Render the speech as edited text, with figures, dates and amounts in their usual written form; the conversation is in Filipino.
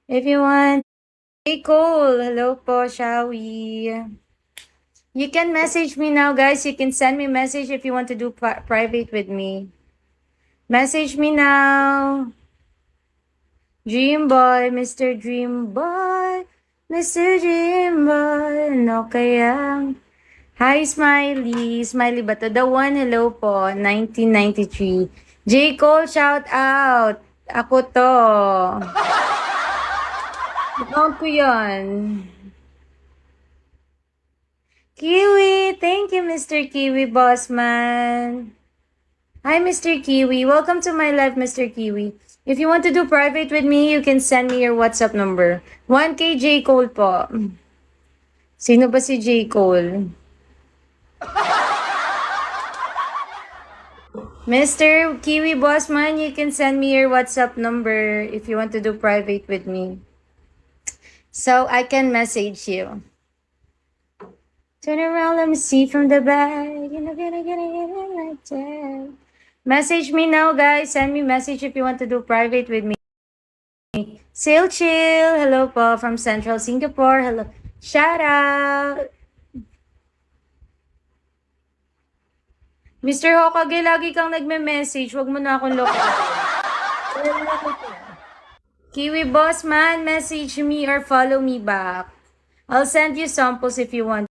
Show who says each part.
Speaker 1: If you want. Hey, Cole. Hello po, shall we? You can message me now, guys. You can send me a message if you want to do private with me. Message me now. Dream Boy, Mr. Dream Boy, Mr. Dream Boy, ano kaya? Hi, Smiley. Smiley ba to? The one, hello po, 1993. J. Cole, shout out. Ako to. Account ko yan. Kiwi, thank you, Mr. Kiwi, boss man. Hi, Mr. Kiwi. Welcome to my live, Mr. Kiwi. If you want to do private with me, you can send me your WhatsApp number. 1K J. Cole po. Sino ba si J. Cole? Mr. Kiwi Bossman, you can send me your WhatsApp number if you want to do private with me. So I can message you. Turn around, let me see from the back. You're not gonna get it like that. Message me now, guys. Send me message if you want to do private with me. Sail Chill, hello po from Central Singapore. Hello. Shout out. Mr. Hokage, lagi kang nagme-message. Huwag mo na akong loko. Kiwi Boss Man, message me or follow me back. I'll send you samples if you want.